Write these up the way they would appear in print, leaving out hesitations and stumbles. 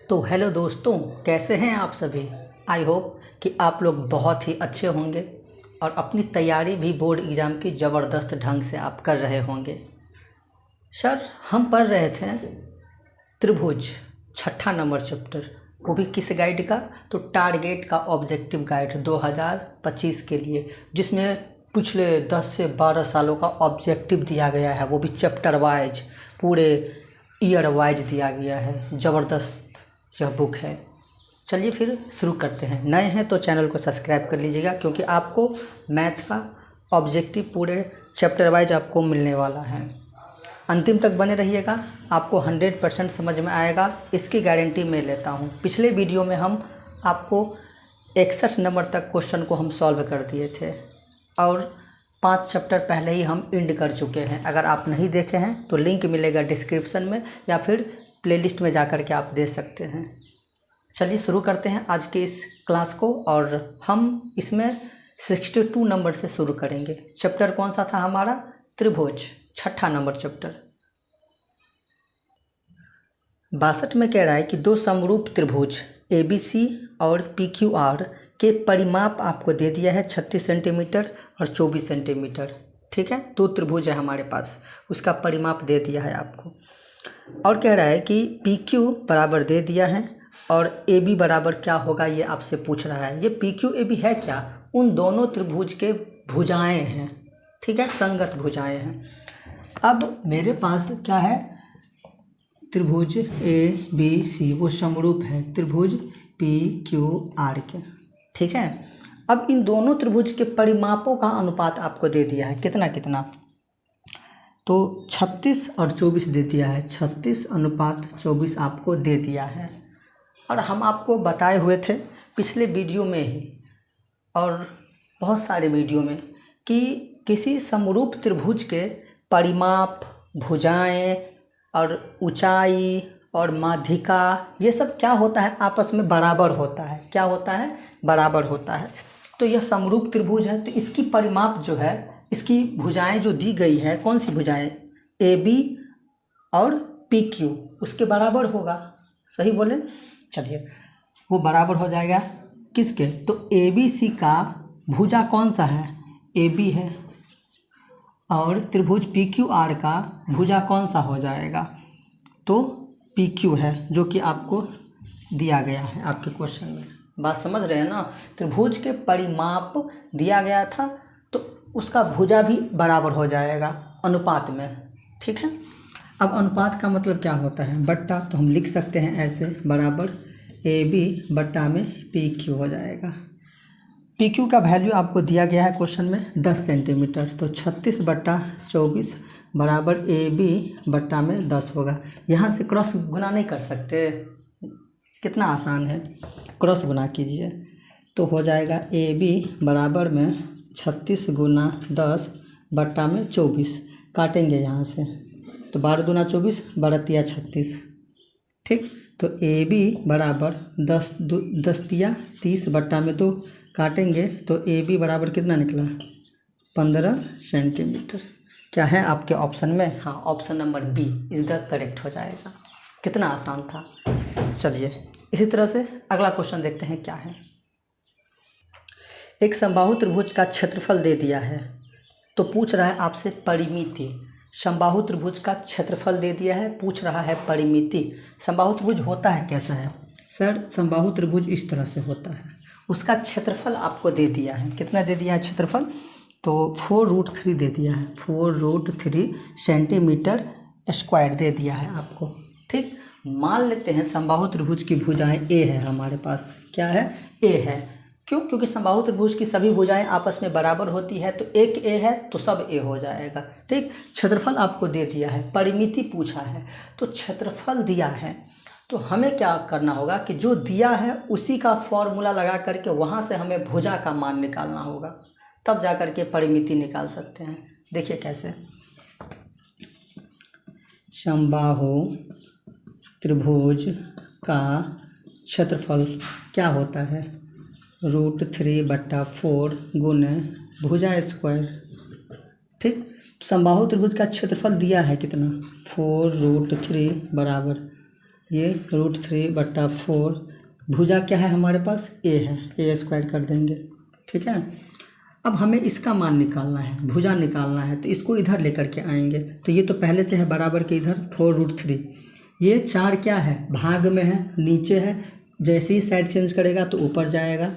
तो हेलो दोस्तों, कैसे हैं आप सभी। आई होप कि आप लोग बहुत ही अच्छे होंगे और अपनी तैयारी भी बोर्ड एग्ज़ाम की ज़बरदस्त ढंग से आप कर रहे होंगे। सर, हम पढ़ रहे थे त्रिभुज छठा नंबर चैप्टर, वो भी किस गाइड का, तो टारगेट का ऑब्जेक्टिव गाइड 2025 के लिए, जिसमें पिछले 10 से 12 सालों का ऑब्जेक्टिव दिया गया है, वो भी चैप्टर वाइज, पूरे ईयर वाइज दिया गया है। ज़बरदस्त यह बुक है। चलिए फिर शुरू करते हैं। नए हैं तो चैनल को सब्सक्राइब कर लीजिएगा, क्योंकि आपको मैथ का ऑब्जेक्टिव पूरे चैप्टर वाइज आपको मिलने वाला है। अंतिम तक बने रहिएगा, आपको 100% समझ में आएगा, इसकी गारंटी मैं लेता हूँ। पिछले वीडियो में हम आपको 61 नंबर तक क्वेश्चन को हम सॉल्व कर दिए थे और 5 चैप्टर पहले ही हम एंड कर चुके हैं। अगर आप नहीं देखे हैं तो लिंक मिलेगा डिस्क्रिप्शन में, या फिर प्लेलिस्ट में जाकर के आप दे सकते हैं। चलिए शुरू करते हैं आज के इस क्लास को, और हम इसमें 62 नंबर से शुरू करेंगे। चैप्टर कौन सा था हमारा? त्रिभुज, छठा नंबर चैप्टर। 62 में कह रहा है कि दो समरूप त्रिभुज ABC और PQR के परिमाप आपको दे दिया है 36 सेंटीमीटर और 24 सेंटीमीटर। ठीक है, दो त्रिभुज है हमारे पास, उसका परिमाप दे दिया है आपको। और कह रहा है कि PQ बराबर दे दिया है और AB बराबर क्या होगा, ये आपसे पूछ रहा है। ये PQ AB है क्या? उन दोनों त्रिभुज के भुजाएं हैं। ठीक है, संगत भुजाएं हैं। अब मेरे पास क्या है? त्रिभुज ABC, वो समरूप है त्रिभुज PQR के। ठीक है, अब इन दोनों त्रिभुज के परिमापों का अनुपात आपको दे दिया है। कितना कितना? तो 36 और 24 दे दिया है। 36:24 आपको दे दिया है। और हम आपको बताए हुए थे पिछले वीडियो में ही और बहुत सारे वीडियो में कि किसी समरूप त्रिभुज के परिमाप, भुजाएं और ऊंचाई और माध्यिका, ये सब क्या होता है? आपस में बराबर होता है। क्या होता है? बराबर होता है। तो यह समरूप त्रिभुज है, तो इसकी परिमाप जो है, इसकी भुजाएं जो दी गई है, कौन सी भुजाएं? AB और PQ उसके बराबर होगा। सही बोले? चलिए, वो बराबर हो जाएगा किसके? तो ABC का भुजा कौन सा है? AB है। और त्रिभुज PQR का भुजा कौन सा हो जाएगा? तो PQ है, जो कि आपको दिया गया है आपके क्वेश्चन में। बात समझ रहे हैं ना? त्रिभुज के परिमाप दिया गया था, तो उसका भुजा भी बराबर हो जाएगा अनुपात में। ठीक है, अब अनुपात का मतलब क्या होता है? बट्टा, तो हम लिख सकते हैं ऐसे, बराबर AB बट्टा में PQ हो जाएगा। PQ का वैल्यू आपको दिया गया है क्वेश्चन में 10 सेंटीमीटर, तो 36/24 बराबर AB बट्टा में 10 होगा। यहाँ से क्रॉस गुना नहीं कर सकते? कितना आसान है, क्रॉस गुना कीजिए तो हो जाएगा AB बराबर में 36 गुना 10 बट्टा में 24। काटेंगे यहाँ से, तो 12 दूना 24, 12 तिया 36। ठीक, तो AB बराबर 10 तिया 30 बट्टा में 2, काटेंगे तो AB बराबर कितना निकला? 15 सेंटीमीटर। क्या है आपके ऑप्शन में? हाँ, option number B is the correct हो जाएगा। कितना आसान था। चलिए इसी तरह से अगला क्वेश्चन देखते हैं क्या है। एक समबाहु त्रिभुज का क्षेत्रफल दे दिया है, तो पूछ रहा है आपसे परिमिति। समबाहु त्रिभुज का क्षेत्रफल दे दिया है, पूछ रहा है परिमिति। समबाहु त्रिभुज होता है कैसा है? सर, समबाहु त्रिभुज इस तरह से होता है। उसका क्षेत्रफल आपको दे दिया है। कितना दे दिया है क्षेत्रफल? तो 4√3 दे दिया है। 4√3 सेंटीमीटर स्क्वायर दे दिया है आपको। ठीक, मान लेते हैं समबाहु त्रिभुज की भुजाएं A है हमारे पास। क्या है? A है। क्यों? क्योंकि समबाहु त्रिभुज की सभी भुजाएं आपस में बराबर होती है, तो एक A है तो सब A हो जाएगा। ठीक, क्षेत्रफल आपको दे दिया है, परिमिति पूछा है, तो क्षेत्रफल दिया है, तो हमें क्या करना होगा कि जो दिया है उसी का फॉर्मूला लगा करके वहाँ से हमें भुजा का मान निकालना होगा, तब जा कर के परिमिति निकाल सकते हैं। देखिए कैसे। समबाहु त्रिभुज का क्षेत्रफल क्या होता है? √3/4 गुने भुजा स्क्वायर। ठीक, समबाहु त्रिभुज का क्षेत्रफल दिया है कितना? 4√3 बराबर ये √3/4 भुजा क्या है हमारे पास, ए है, ए स्क्वायर कर देंगे। ठीक है, अब हमें इसका मान निकालना है, भुजा निकालना है, तो इसको इधर लेकर के आएंगे। तो ये तो पहले से है बराबर के इधर 4√3, ये 4 क्या है, भाग में है, नीचे है, जैसे ही साइड चेंज करेगा तो ऊपर जाएगा।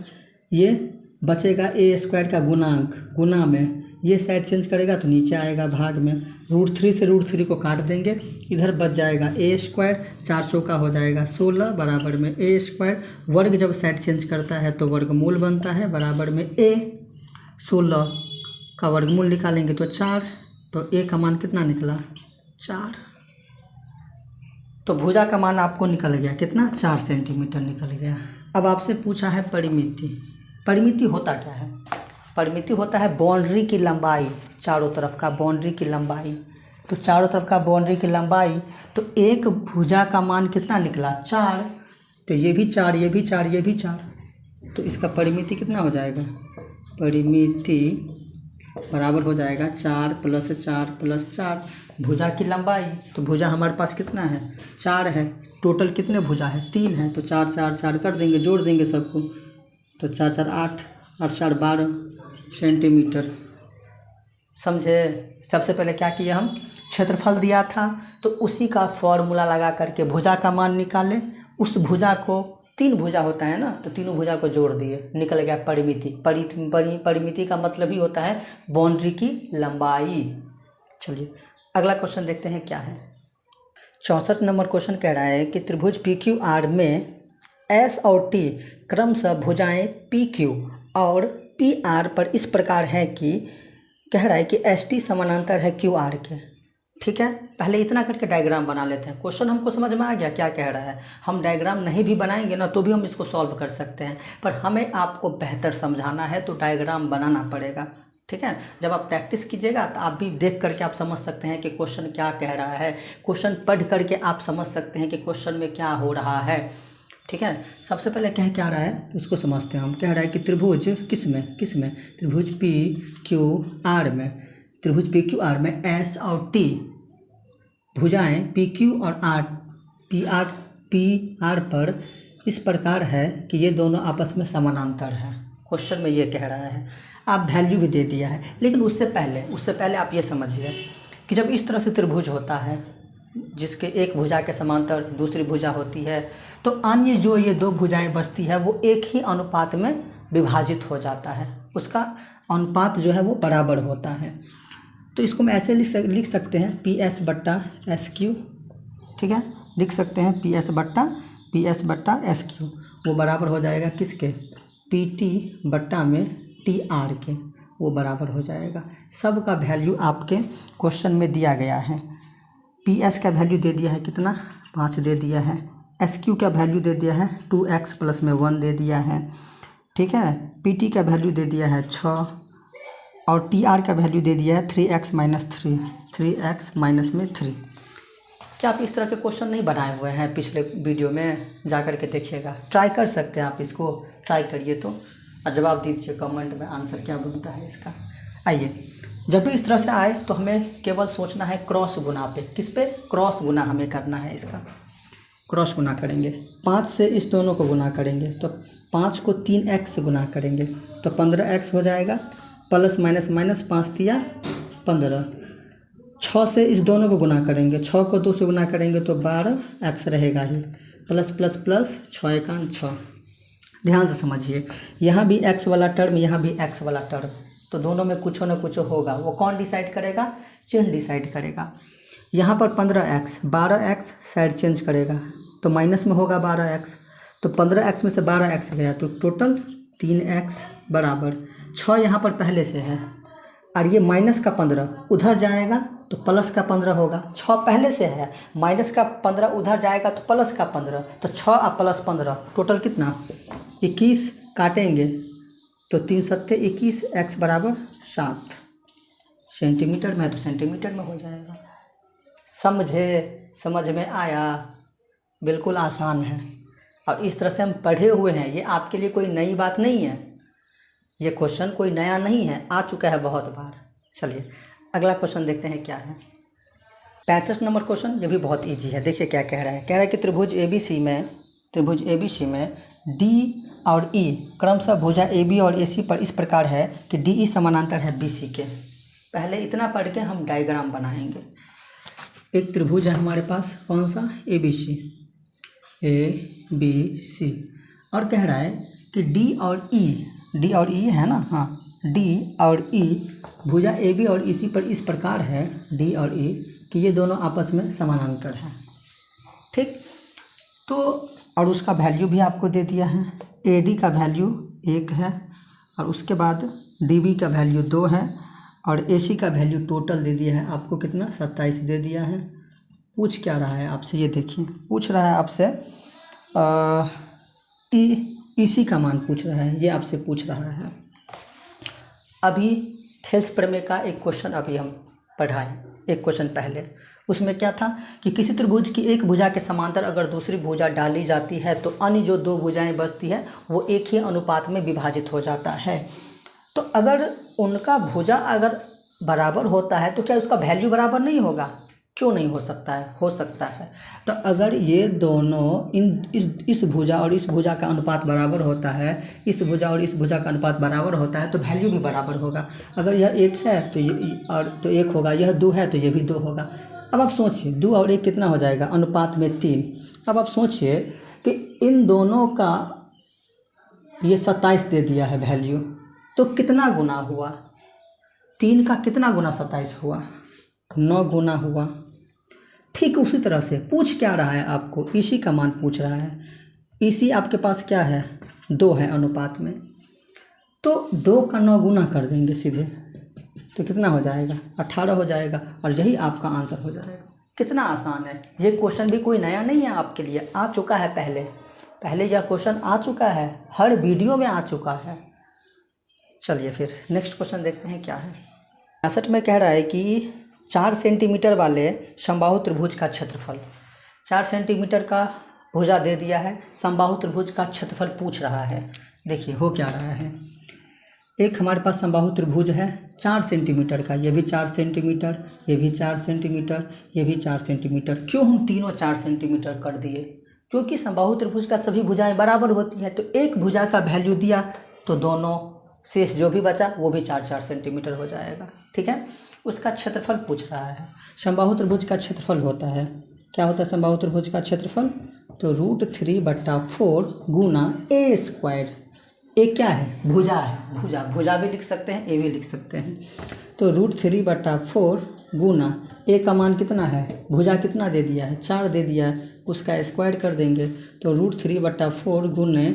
ये बचेगा ए स्क्वायर का गुणांक, गुना में, ये साइड चेंज करेगा तो नीचे आएगा भाग में। √3 से √3 को काट देंगे, इधर बच जाएगा ए स्क्वायर, 4 चौका हो जाएगा 16 बराबर में ए स्क्वायर। वर्ग जब साइड चेंज करता है तो वर्गमूल बनता है बराबर में ए, 16 का वर्गमूल निकालेंगे तो 4, तो ए का मान कितना निकला, 4। तो भुजा का मान आपको निकल गया कितना, 4 सेंटीमीटर निकल गया। अब आपसे पूछा है परिमिति, परिमिति होता क्या है, परिमिति होता है बाउंड्री की लंबाई, चारों तरफ का बाउंड्री की लंबाई। तो चारों तरफ का बाउंड्री की लंबाई, तो एक भुजा का मान कितना निकला, 4, तो ये भी 4, ये भी 4, ये भी 4, तो इसका परिमिति कितना हो जाएगा, परिमिति बराबर हो जाएगा 4 + 4 + 4 भुजा की लंबाई। तो भुजा हमारे पास कितना है, 4 है, टोटल कितने भुजा है, 3 है, तो 4 4 4 कर देंगे, जोड़ देंगे सबको, तो 4 4 8, 8 4 12 सेंटीमीटर। समझे। सबसे पहले क्या किए हम, क्षेत्रफल दिया था तो उसी का फॉर्मूला लगा करके भुजा का मान निकाले। उस भुजा को, 3 भुजा होता है ना, तो तीनों भुजा को जोड़ दिए, निकल गया परिमिति। परिमिति का मतलब ही होता है बाउंड्री की लंबाई। चलिए अगला क्वेश्चन देखते हैं क्या है। 64 नंबर क्वेश्चन कह रहा है कि त्रिभुज PQR में S और T क्रमशः भुजाएं PQ और PR पर इस प्रकार है कि, कह रहा है कि ST समानांतर है QR के। ठीक है, पहले इतना करके डायग्राम बना लेते हैं। क्वेश्चन हमको समझ में आ गया क्या कह रहा है। हम डायग्राम नहीं भी बनाएंगे ना तो भी हम इसको सॉल्व कर सकते हैं, पर हमें आपको बेहतर समझाना है तो डायग्राम बनाना पड़ेगा। ठीक है, जब आप प्रैक्टिस कीजिएगा तो आप भी देख करके आप समझ सकते हैं कि क्वेश्चन क्या कह रहा है। क्वेश्चन पढ़ करके आप समझ सकते हैं कि क्वेश्चन में क्या हो रहा है। ठीक है, सबसे पहले क्या रहा है उसको समझते हैं हम। कह रहा है कि त्रिभुज किस में त्रिभुज PQR में, त्रिभुज PQR में S और T भुजाएं PQ और PR पर इस प्रकार है कि ये दोनों आपस में समानांतर हैं। क्वेश्चन में ये कह रहा है, आप वैल्यू भी दे दिया है, लेकिन उससे पहले आप ये समझिए कि जब इस तरह से त्रिभुज होता है जिसके एक भुजा के समांतर दूसरी भुजा होती है, तो अन्य जो ये 2 भुजाएं बचती है वो एक ही अनुपात में विभाजित हो जाता है, उसका अनुपात जो है वो बराबर होता है। तो इसको मैं ऐसे लिख सकते हैं PS/SQ। ठीक है, लिख सकते हैं PS/SQ, वो बराबर हो जाएगा किसके, PT/TR के, वो बराबर हो जाएगा। सब का वैल्यू आपके क्वेश्चन में दिया गया है। PS का वैल्यू दे दिया है कितना, 5 दे दिया है। SQ का वैल्यू दे दिया है 2x + 1 दे दिया है। ठीक है, PT का वैल्यू दे दिया है 6 और TR का वैल्यू दे दिया है 3x - 3। क्या आप इस तरह के क्वेश्चन नहीं बनाए हुए हैं पिछले वीडियो में, जा कर के देखिएगा, ट्राई कर सकते हैं आप, इसको ट्राई करिए तो, और जवाब दीजिए कमेंट में आंसर क्या बनता है इसका। आइए, जब भी इस तरह से आए तो हमें केवल सोचना है क्रॉस गुना पे। किस पे, क्रॉस गुना हमें करना है, इसका क्रॉस गुना करेंगे। 5 से इस दोनों को गुना करेंगे तो 5 को 3x से गुना करेंगे तो 15x हो जाएगा, प्लस माइनस 5 दिया 15। 6 से इस दोनों को गुना करेंगे, 6 को 2 से गुना करेंगे तो 12x रहेगा ही, प्लस 6 एकान 6। ध्यान से समझिए, यहाँ भी x वाला टर्म, यहाँ भी x वाला टर्म, तो दोनों में कुछ न कुछ होगा। वो कौन डिसाइड करेगा, चिन्ह डिसाइड करेगा। यहाँ पर 15x, 12x साइड चेंज करेगा तो माइनस में होगा 12x, तो 15x में से 12x गया तो टोटल 3x बराबर 6 यहाँ पर पहले से है, और ये माइनस का 15 उधर जाएगा तो प्लस का 15 होगा। 6 पहले से है, माइनस का 15 उधर जाएगा तो प्लस का 15, तो 6 और प्लस 15 टोटल कितना, 21 काटेंगे तो 3 7 21, x बराबर 7 सेंटीमीटर में, तो सेंटीमीटर में हो जाएगा। समझे, समझ में आया, बिल्कुल आसान है। और इस तरह से हम पढ़े हुए हैं, ये आपके लिए कोई नई बात नहीं है, ये क्वेश्चन कोई नया नहीं है, आ चुका है बहुत बार। चलिए अगला क्वेश्चन देखते हैं क्या है। 65 नंबर क्वेश्चन, ये भी बहुत इजी है। देखिए क्या कह रहा है। कह रहा है कि त्रिभुज ABC में डी और ई क्रमशः भुजा AB और AC पर इस प्रकार है कि DE समानांतर है BC के। पहले इतना पढ़ के हम डायग्राम बनाएंगे। एक त्रिभुज है हमारे पास, कौन सा, ABC और कह रहा है कि D और E है ना, हाँ, D और E भुजा AB और EC पर इस प्रकार है, D और E, कि ये दोनों आपस में समानांतर हैं। ठीक, तो और उसका वैल्यू भी आपको दे दिया है। AD का वैल्यू 1 है और उसके बाद DB का वैल्यू 2 है और AC का वैल्यू टोटल दे दिया है आपको कितना, 27 दे दिया है। पूछ क्या रहा है आपसे, ये देखिए, पूछ रहा है आपसे EC का मान पूछ रहा है, ये आपसे पूछ रहा है। अभी थेल्स प्रमेय का एक क्वेश्चन अभी हम पढ़ाएं, एक क्वेश्चन पहले, उसमें क्या था कि किसी त्रिभुज की एक भुजा के समांतर अगर दूसरी भुजा डाली जाती है तो अन्य जो दो भुजाएं बचती है वो एक ही अनुपात में विभाजित हो जाता है। तो अगर उनका भुजा अगर बराबर होता है तो क्या उसका वैल्यू बराबर नहीं होगा? क्यों नहीं हो सकता है? हो सकता है। तो अगर ये दोनों इस भुजा और इस भुजा का अनुपात बराबर होता है, इस भुजा और इस भुजा का अनुपात बराबर होता है तो वैल्यू भी बराबर होगा। अगर यह 1 है तो ये और तो 1 होगा, यह 2 है तो ये भी 2 होगा। अब आप सोचिए 2 और 1 कितना हो जाएगा, अनुपात में 3। अब आप सोचिए कि इन दोनों का ये 27 दे दिया है वैल्यू, तो कितना गुना हुआ? 3 का कितना गुना 27 हुआ? 9 गुना हुआ। ठीक उसी तरह से पूछ क्या रहा है आपको, EC का मान पूछ रहा है। EC आपके पास क्या है, 2 है अनुपात में, तो 2 का 9 गुना कर देंगे सीधे, तो कितना हो जाएगा, 18 हो जाएगा और यही आपका आंसर हो जाएगा। कितना आसान है। ये क्वेश्चन भी कोई नया नहीं है आपके लिए, आ चुका है पहले यह क्वेश्चन आ चुका है, हर वीडियो में आ चुका है। चलिए फिर नेक्स्ट क्वेश्चन देखते हैं क्या है। 65 में कह रहा है कि 4 सेंटीमीटर वाले समबाहु त्रिभुज का क्षेत्रफल, 4 सेंटीमीटर का भुजा दे दिया है, समबाहु त्रिभुज का क्षेत्रफल पूछ रहा है। देखिए हो क्या रहा है, एक हमारे पास समबाहु त्रिभुज है 4 सेंटीमीटर का, ये भी 4 सेंटीमीटर, ये भी 4 सेंटीमीटर, ये भी 4 सेंटीमीटर। क्यों हम तीनों 4 सेंटीमीटर कर दिए? क्योंकि समबाहु त्रिभुज का सभी भुजाएं बराबर होती हैं, तो एक भुजा का वैल्यू दिया तो दोनों शेष जो भी बचा वो भी 4-4 सेंटीमीटर हो जाएगा। ठीक है, उसका क्षेत्रफल पूछ रहा है। समबाहु त्रिभुज का क्षेत्रफल होता है, क्या होता है समबाहु त्रिभुज का क्षेत्रफल, तो √3/4 गुना A²। ए क्या है, भुजा है, भुजा भी लिख सकते हैं, ए भी लिख सकते हैं। तो √3/4 गुना ए का मान कितना है, भुजा कितना दे दिया है, 4 दे दिया है, उसका स्क्वायर कर देंगे तो √3/4 गुने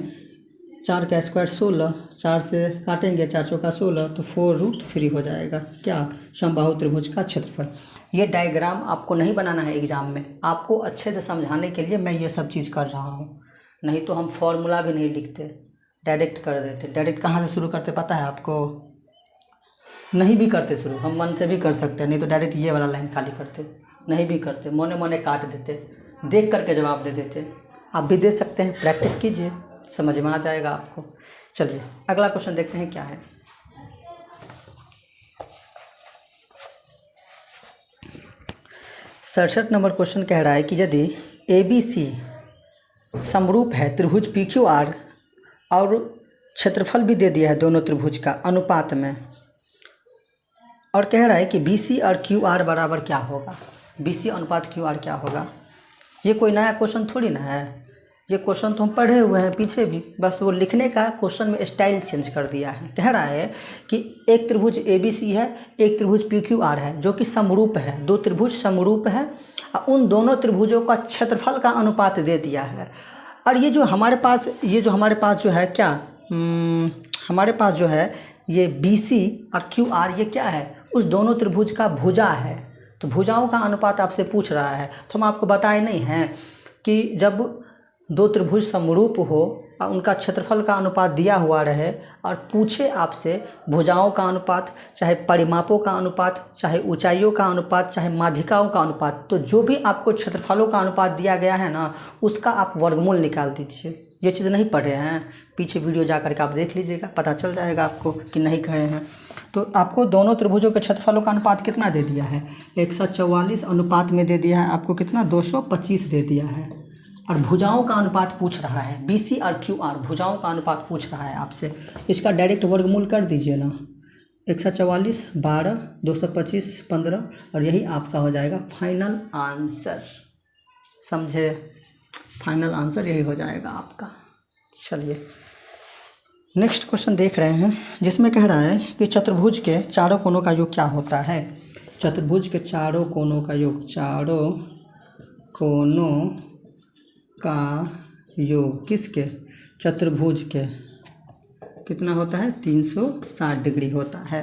4 का स्क्वायर 16, 4 से काटेंगे 4 चौका 16, तो 4√3 हो जाएगा क्या, समबाहु त्रिभुज का क्षेत्रफल। ये डायग्राम आपको नहीं बनाना है एग्जाम में, आपको अच्छे से समझाने के लिए मैं ये सब चीज़ कर रहा हूँ, नहीं तो हम फॉर्मूला भी नहीं लिखते, डायरेक्ट कर देते। डायरेक्ट कहाँ से शुरू करते पता है आपको? नहीं भी करते शुरू, हम मन से भी कर सकते हैं, नहीं तो डायरेक्ट ये वाला लाइन खाली करते, नहीं भी करते, मोने मोने काट देते, देख करके जवाब दे देते। आप भी दे सकते हैं, प्रैक्टिस कीजिए, समझ में आ जाएगा आपको। चलिए अगला क्वेश्चन देखते हैं क्या है। सड़सठ नंबर क्वेश्चन कह रहा है कि यदि ABC समरूप है त्रिभुज PQR और क्षेत्रफल भी दे दिया है दोनों त्रिभुज का अनुपात में, और कह रहा है कि BC और QR बराबर क्या होगा, BC अनुपात QR क्या होगा। ये कोई नया क्वेश्चन थोड़ी ना है, ये क्वेश्चन तो हम पढ़े हुए हैं पीछे भी, बस वो लिखने का क्वेश्चन में स्टाइल चेंज कर दिया है। कह रहा है कि एक त्रिभुज ABC है, एक त्रिभुज PQR है जो कि समरूप है, दो त्रिभुज समरूप है और उन दोनों त्रिभुजों का क्षेत्रफल का अनुपात दे दिया है। और ये जो हमारे पास जो है क्या, हमारे पास जो है ये BC और QR ये क्या है, उस दोनों त्रिभुज का भुजा है। तो भुजाओं का अनुपात आपसे पूछ रहा है, तो हम आपको बताए नहीं हैं कि जब दो त्रिभुज समरूप हो और उनका क्षेत्रफल का अनुपात दिया हुआ रहे और पूछे आपसे भुजाओं का अनुपात, चाहे परिमापों का अनुपात, चाहे ऊंचाइयों का अनुपात, चाहे माध्यिकाओं का अनुपात, तो जो भी आपको क्षेत्रफलों का अनुपात दिया गया है ना, उसका आप वर्गमूल निकाल दीजिए। ये चीज़ नहीं पढ़े हैं, पीछे वीडियो जा करके आप देख लीजिएगा, पता चल जाएगा आपको कि नहीं कहे हैं। तो आपको दोनों त्रिभुजों के क्षेत्रफलों का अनुपात कितना दे दिया है, 144 अनुपात में दे दिया है आपको, कितना 225 दे दिया है। और भुजाओं का अनुपात पूछ रहा है, BC और QR भुजाओं का अनुपात पूछ रहा है आपसे, इसका डायरेक्ट वर्गमूल कर दीजिए ना। 144 12 225 15 और यही आपका हो जाएगा फाइनल आंसर। समझे, फाइनल आंसर यही हो जाएगा आपका। चलिए नेक्स्ट क्वेश्चन देख रहे हैं, जिसमें कह रहा है कि चतुर्भुज के चारों कोनों का योग क्या होता है। चतुर्भुज के चारों कोनों का योग, चारों कोनों का योग किसके, चतुर्भुज के कितना होता है, 360 डिग्री होता है।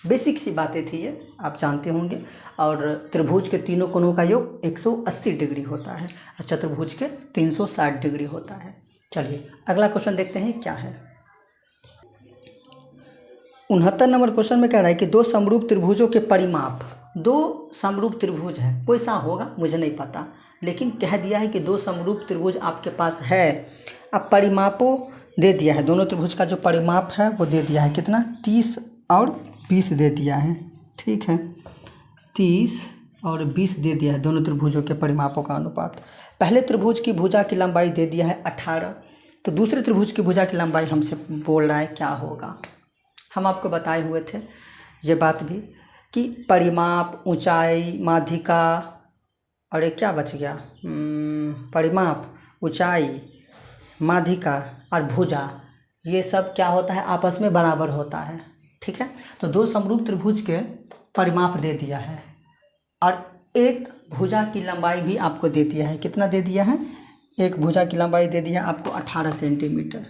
बेसिक सी बातें थी ये, आप जानते होंगे। और त्रिभुज के तीनों कोनों का योग 180 डिग्री होता है और चतुर्भुज के 360 डिग्री होता है। चलिए अगला क्वेश्चन देखते हैं क्या है। 69 नंबर क्वेश्चन में कह रहा है कि दो समरूप त्रिभुजों के परिमाप, दो समरूप त्रिभुज है, कोई सा होगा मुझे नहीं पता, लेकिन कह दिया है कि दो समरूप त्रिभुज आपके पास है। अब परिमापों दे दिया है, दोनों त्रिभुज का जो परिमाप है वो दे दिया है, कितना 30 और 20 दे दिया है। ठीक है, 30 और 20 दे दिया है दोनों त्रिभुजों के परिमापों का अनुपात। पहले त्रिभुज की भुजा की लंबाई दे दिया है 18, तो दूसरे त्रिभुज की भुजा की लंबाई हमसे बोल रहा है क्या होगा। हम आपको बताए हुए थे ये बात भी कि परिमाप, ऊंचाई, माध्यिका और एक क्या बच गया, परिमाप, ऊंचाई, माध्यिका और भुजा, ये सब क्या होता है, आपस में बराबर होता है। ठीक है, तो दो समरूप त्रिभुज के परिमाप दे दिया है और एक भुजा की लंबाई भी आपको दे दिया है। कितना दे दिया है, एक भुजा की लंबाई दे दिया है आपको 18 सेंटीमीटर।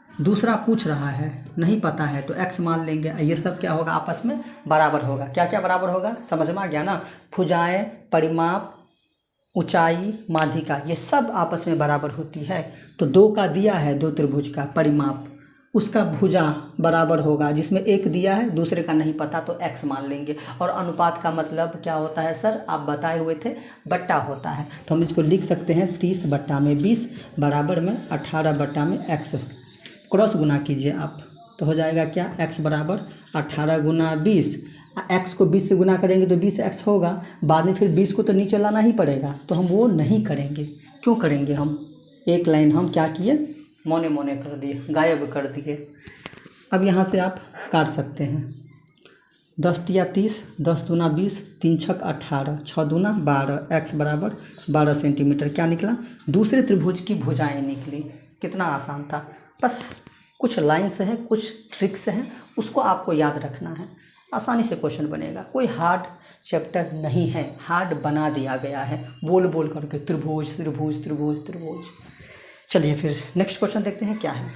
दूसरा पूछ रहा है, नहीं पता है तो x मान लेंगे। ये सब क्या होगा, आपस में बराबर होगा। क्या क्या बराबर होगा, समझ में आ गया ना। भुजाएं, परिमाप, ऊंचाई, माध्यिका, ये सब आपस में बराबर होती है। तो दो का दिया है, दो त्रिभुज का परिमाप, उसका भुजा बराबर होगा, जिसमें एक दिया है दूसरे का नहीं पता तो x मान लेंगे। और अनुपात का मतलब क्या होता है सर, आप बताए हुए थे, बट्टा होता है। तो हम इसको लिख सकते हैं 30/20 बराबर में 18/में x। क्रॉस गुना कीजिए आप तो हो जाएगा क्या, x बराबर 18 गुना 20। x को 20 से गुना करेंगे तो 20x होगा, बाद में फिर 20 को तो नीचे लाना ही पड़ेगा, तो हम वो नहीं करेंगे। क्यों करेंगे, हम एक लाइन हम क्या किए, मोने मोने कर दिए, गायब कर दिए। अब यहाँ से आप काट सकते हैं, 10 तिया 30, 10 दूना 20, 3 छक 18, 6 दूना 12, x बराबर 12 सेंटीमीटर। क्या निकला, दूसरे त्रिभुज की भुजाएं निकली। कितना आसान था, बस कुछ लाइन्स हैं, कुछ ट्रिक्स हैं, उसको आपको याद रखना है, आसानी से क्वेश्चन बनेगा। कोई हार्ड चैप्टर नहीं है, हार्ड बना दिया गया है बोल बोल करके, त्रिभुज त्रिभुज त्रिभुज त्रिभुज। चलिए फिर नेक्स्ट क्वेश्चन देखते हैं क्या है।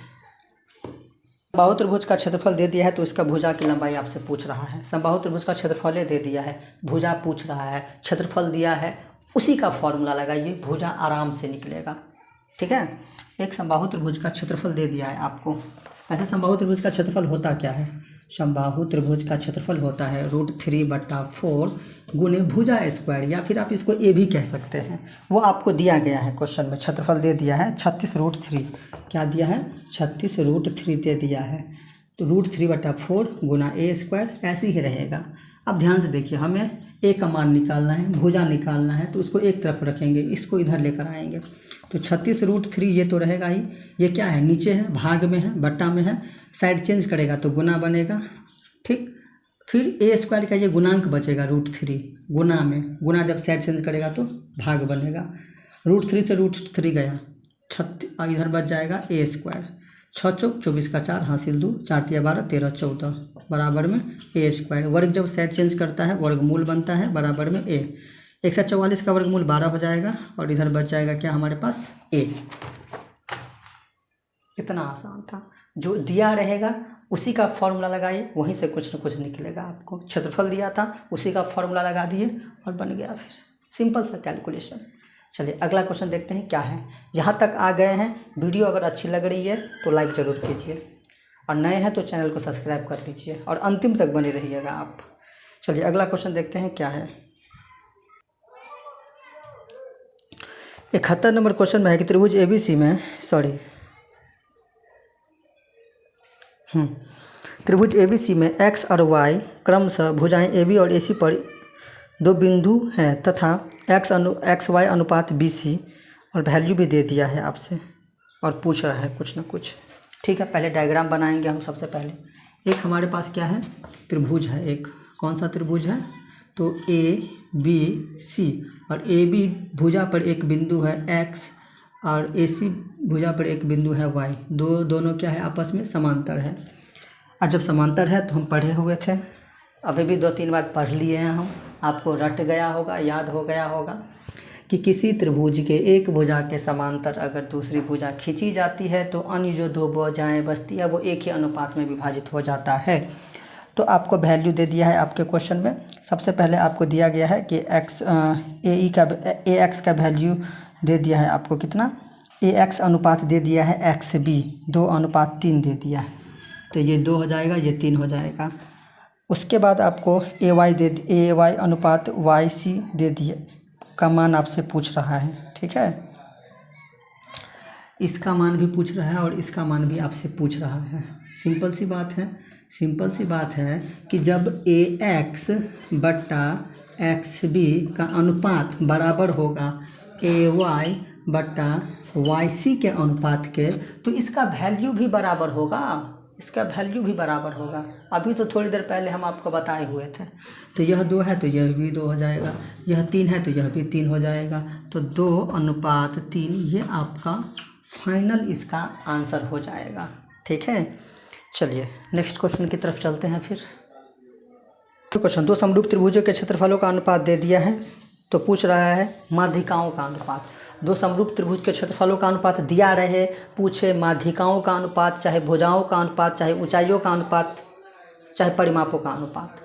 समबाहु त्रिभुज का क्षेत्रफल दे दिया है तो इसका भुजा की लंबाई आपसे पूछ रहा है। समबाहु त्रिभुज का क्षेत्रफल दे दिया है, भुजा पूछ रहा है, क्षेत्रफल दिया है, उसी का फॉर्मूला लगाइए, भुजा आराम से निकलेगा। ठीक है, एक समबाहु त्रिभुज का क्षेत्रफल दे दिया है आपको। ऐसे समबाहु त्रिभुज का क्षेत्रफल होता क्या है, समबाहु त्रिभुज का क्षेत्रफल होता है √3/4 गुने भुजा स्क्वायर, या फिर आप इसको ए भी कह सकते हैं। वो आपको दिया गया है क्वेश्चन में, क्षेत्रफल दे दिया है 36√3। क्या दिया है, 36√3 दे दिया है, तो √3/4 गुना a स्क्वायर, ऐसे ही रहेगा। अब ध्यान से देखिए, हमें ए का मान निकालना है, भुजा निकालना है, तो उसको एक तरफ रखेंगे, इसको इधर लेकर आएंगे, तो 36√3 ये तो रहेगा ही। ये क्या है, नीचे है, भाग में है, बट्टा में है, साइड चेंज करेगा तो गुना बनेगा। ठीक, फिर ए स्क्वायर का ये गुणांक बचेगा √3 गुना में, गुना जब साइड चेंज करेगा तो भाग बनेगा। √3 से √3 गया, 36, इधर बच जाएगा ए स्क्वायर। 6 चौक 24 का 4, हासिल 2, 4 तिया 12, 13 14 बराबर में ए स्क्वायर। वर्ग जब साइड चेंज करता है वर्गमूल बनता है बराबर में ए। 144 का वर्गमूल 12 हो जाएगा और इधर बच जाएगा क्या हमारे पास, ए। इतना आसान था, जो दिया रहेगा उसी का फॉर्मूला लगाइए, वहीं से कुछ न कुछ निकलेगा आपको। क्षेत्रफल दिया था, उसी का फॉर्मूला लगा दिए और बन गया। फिर सिंपल सा कैलकुलेशन। चलिए अगला क्वेश्चन देखते हैं क्या है। यहाँ तक आ गए हैं, वीडियो अगर अच्छी लग रही है तो लाइक ज़रूर कीजिए और नए हैं तो चैनल को सब्सक्राइब कर लीजिए और अंतिम तक बने रहिएगा आप। चलिए अगला क्वेश्चन देखते हैं क्या है। 71 नंबर क्वेश्चन में है कि त्रिभुज ABC में त्रिभुज ABC में x और y क्रमशः भुजाएं AB और AC पर दो बिंदु हैं तथा XY अनुपात BC और वैल्यू भी दे दिया है आपसे और पूछ रहा है कुछ ना कुछ। ठीक है, पहले डायग्राम बनाएंगे हम। सबसे पहले एक हमारे पास क्या है, त्रिभुज है। एक कौन सा त्रिभुज है, तो ABC और AB भुजा पर एक बिंदु है x और AC भुजा पर एक बिंदु है y। दोनों क्या है, आपस में समांतर है। और जब समांतर है तो हम पढ़े हुए थे, अभी भी 2-3 बार पढ़ लिए हैं हम, आपको रट गया होगा, याद हो गया होगा कि किसी त्रिभुज के एक भुजा के समांतर अगर दूसरी भुजा खींची जाती है तो अन्य जो दो भुजाएं बचती है वो एक ही अनुपात में विभाजित हो जाता है। तो आपको वैल्यू दे दिया है आपके क्वेश्चन में। सबसे पहले आपको दिया गया है कि AX का वैल्यू दे दिया है आपको कितना, AX अनुपात दे दिया है XB 2:3 दे दिया है, तो ये 2 हो जाएगा, ये 3 हो जाएगा। उसके बाद आपको AY अनुपात YC दे दिए का मान आपसे पूछ रहा है। ठीक है, इसका मान भी पूछ रहा है और इसका मान भी आपसे पूछ रहा है। सिंपल सी बात है कि जब AX बट्टा XB का अनुपात बराबर होगा AY बट्टा YC के अनुपात के, तो इसका वैल्यू भी बराबर होगा। अभी तो थोड़ी देर पहले हम आपको बताए हुए थे। तो यह 2 है तो यह भी 2 हो जाएगा, यह 3 है तो यह भी 3 हो जाएगा। तो 2:3 ये आपका फाइनल इसका आंसर हो जाएगा। ठीक है, चलिए नेक्स्ट क्वेश्चन की तरफ चलते हैं। फिर क्वेश्चन, दो समरूप त्रिभुजों के क्षेत्रफलों का अनुपात दे दिया है, तो पूछ रहा है माध्यिकाओं का अनुपात। दो समरूप त्रिभुज के क्षेत्रफलों का अनुपात दिया रहे, पूछे माध्यिकाओं का अनुपात, चाहे भुजाओं का अनुपात, चाहे ऊंचाइयों का अनुपात, चाहे परिमापों का अनुपात,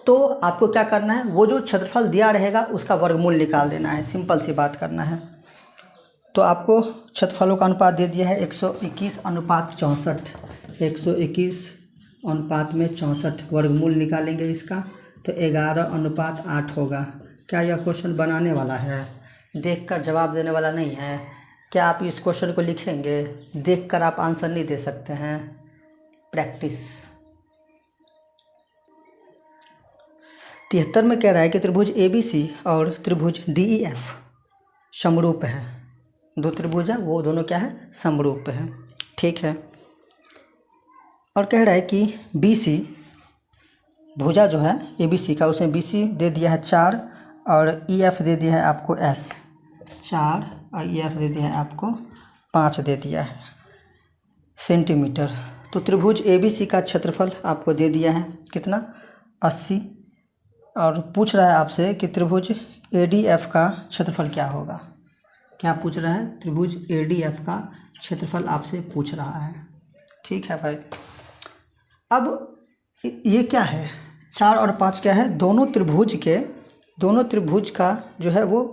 तो आपको क्या करना है, वो जो क्षेत्रफल दिया रहेगा उसका वर्गमूल निकाल देना है। सिंपल सी बात करना है। तो आपको क्षेत्रफलों का अनुपात दे दिया है 121:64, 121:64 वर्गमूल निकालेंगे इसका, तो 11:8 होगा। क्या यह क्वेश्चन बनाने वाला है, देखकर जवाब देने वाला नहीं है? क्या आप इस क्वेश्चन को लिखेंगे? देखकर आप आंसर नहीं दे सकते हैं। प्रैक्टिस। 73 में कह रहा है कि त्रिभुज ABC और त्रिभुज DEF समरूप है। दो त्रिभुज है, वो दोनों क्या है, समरूप है। ठीक है, और कह रहा है कि BC भुजा जो है ABC का, उसमें BC दे दिया है 4 और EF दे दिया है आपको 4 और EF दे दिया है आपको 5 दे दिया है सेंटीमीटर। तो त्रिभुज ABC का क्षेत्रफल आपको दे दिया है कितना, 80, और पूछ रहा है आपसे कि त्रिभुज ADF का क्षेत्रफल क्या होगा। क्या पूछ रहा है, त्रिभुज ADF का क्षेत्रफल आपसे पूछ रहा है। ठीक है भाई, अब ये क्या है, 4 और 5 क्या है, दोनों त्रिभुज का जो है वो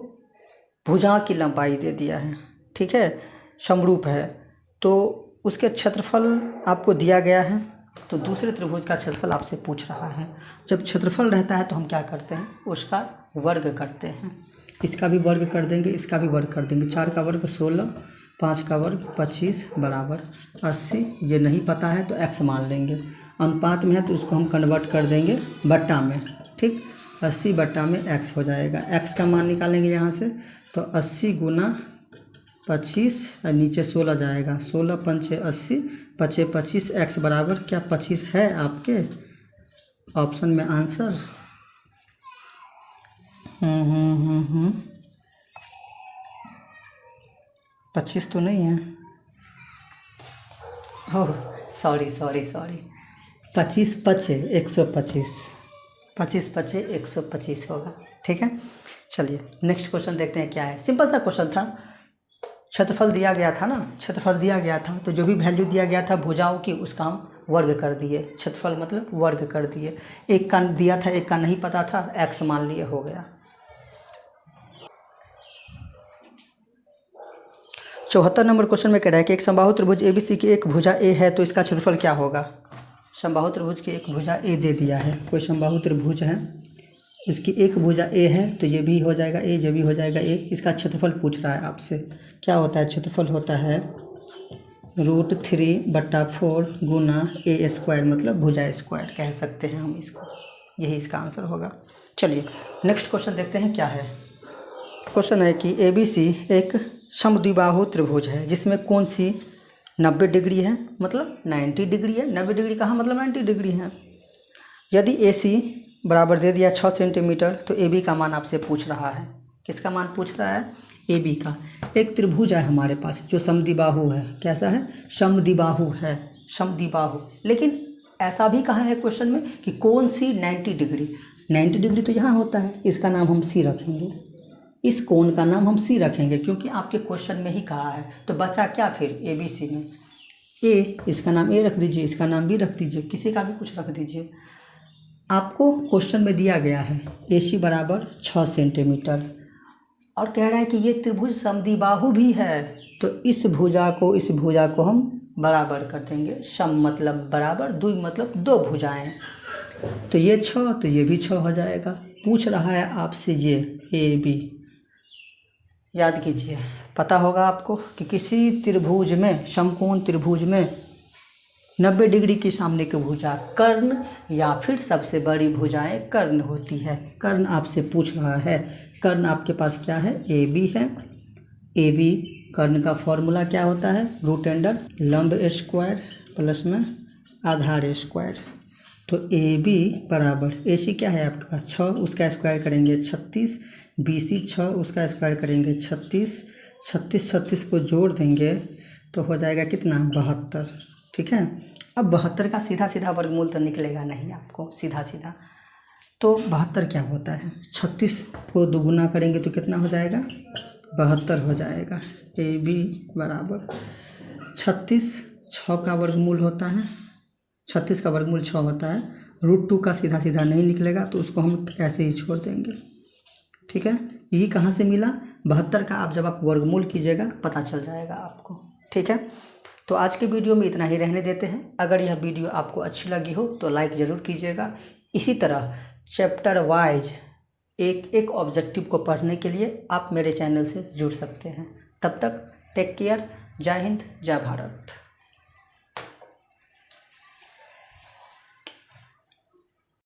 भुजा की लंबाई दे दिया है। ठीक है, समरूप है, तो उसके क्षेत्रफल आपको दिया गया है, तो दूसरे त्रिभुज का क्षेत्रफल आपसे पूछ रहा है। जब क्षेत्रफल रहता है तो हम क्या करते हैं, उसका वर्ग करते हैं। इसका भी वर्ग कर देंगे, इसका भी वर्ग कर देंगे। 4 का वर्ग 16, 5 का वर्ग 25 बराबर 80। ये नहीं पता है तो x मान लेंगे, अनुपात में है तो उसको हम कन्वर्ट कर देंगे बट्टा में। ठीक, 80 बट्टा में x हो जाएगा। x का मान निकालेंगे यहाँ से, तो 80 गुना 25 और नीचे 16 जाएगा, 16 पंचे 80, 5 25, x बराबर क्या 25 है आपके ऑप्शन में आंसर। 25 तो नहीं है, ओह सॉरी 25 पचे 125, 25 पचे 125 होगा। ठीक है, चलिए नेक्स्ट क्वेश्चन देखते हैं क्या है। सिंपल सा क्वेश्चन था, क्षेत्रफल दिया गया था ना, क्षेत्रफल दिया गया था, तो जो भी वैल्यू दिया गया था भुजाओं की उसका हम वर्ग कर दिए। क्षेत्रफल मतलब वर्ग कर दिए। एक का दिया था, एक का नहीं पता था, x मान लिए, हो गया। 74 नंबर क्वेश्चन में कह रहा है कि एक समबाहु त्रिभुज ABC की एक भुजा A है तो इसका क्षेत्रफल क्या होगा। समबाहु त्रिभुज की एक भुजा A दे दिया है, कोई समबाहु त्रिभुज है, उसकी एक भुजा A है तो ये भी हो जाएगा A, ये भी हो जाएगा A। इसका क्षेत्रफल पूछ रहा है आपसे, क्या होता है क्षेत्रफल होता है √3/4 गुना A², मतलब भुजा स्क्वायर कह सकते हैं हम इसको, यही इसका आंसर होगा। चलिए नेक्स्ट क्वेश्चन देखते हैं क्या है। क्वेश्चन है कि ABC एक समद्विबाहु त्रिभुज है जिसमें कौन सी 90 डिग्री है, मतलब 90 डिग्री है। 90 डिग्री कहाँ, मतलब 90 डिग्री है। यदि AC बराबर दे दिया 6 सेंटीमीटर तो AB का मान आपसे पूछ रहा है। किसका मान पूछ रहा है, AB का। एक त्रिभुज है हमारे पास जो समद्विबाहु है, कैसा है, समद्विबाहु है, समद्विबाहु। लेकिन ऐसा भी कहा है क्वेश्चन में कि कौन सी 90 डिग्री। 90 डिग्री तो यहाँ होता है, इसका नाम हम C रखेंगे, इस कोण का नाम हम C रखेंगे क्योंकि आपके क्वेश्चन में ही कहा है। तो बचा क्या फिर ABC में A, इसका नाम A रख दीजिए, इसका नाम B रख दीजिए, किसी का भी कुछ रख दीजिए। आपको क्वेश्चन में दिया गया है AC बराबर 6 सेंटीमीटर और कह रहा है कि ये त्रिभुज समद्विबाहु भी है, तो इस भुजा को हम बराबर कर देंगे। सम मतलब बराबर, द्वि मतलब दो भुजाएं, तो ये 6 तो ये भी 6 हो जाएगा। पूछ रहा है आपसे ये AB, याद कीजिए, पता होगा आपको कि किसी त्रिभुज में, समकोण त्रिभुज में 90 डिग्री के सामने की भुजा कर्ण या फिर सबसे बड़ी भुजाएं कर्ण होती है। कर्ण आपसे पूछ रहा है, कर्ण आपके पास क्या है, AB है। AB कर्ण का फॉर्मूला क्या होता है, √, लंब स्क्वायर प्लस में आधार स्क्वायर। तो AB बराबर, AC क्या है आपके पास 6, उसका स्क्वायर करेंगे 36, BC 6, उसका स्क्वायर करेंगे 36, 36 को जोड़ देंगे तो हो जाएगा कितना, 72। ठीक है, अब 72 का सीधा सीधा वर्गमूल तो निकलेगा नहीं आपको, सीधा सीधा। तो 72 क्या होता है, 36 को दोगुना करेंगे तो कितना हो जाएगा, 72 हो जाएगा। AB बराबर 36, 6 का वर्गमूल होता है, 36 का वर्गमूल 6 होता है, √2 का सीधा सीधा नहीं निकलेगा तो उसको हम ऐसे ही छोड़ देंगे। ठीक है, ये कहाँ से मिला, 72 का आप जब आप वर्गमूल कीजिएगा पता चल जाएगा आपको। ठीक है, तो आज के वीडियो में इतना ही रहने देते हैं। अगर यह वीडियो आपको अच्छी लगी हो तो लाइक ज़रूर कीजिएगा। इसी तरह चैप्टर वाइज एक ऑब्जेक्टिव को पढ़ने के लिए आप मेरे चैनल से जुड़ सकते हैं। तब तक टेक केयर, जय हिंद, जय भारत।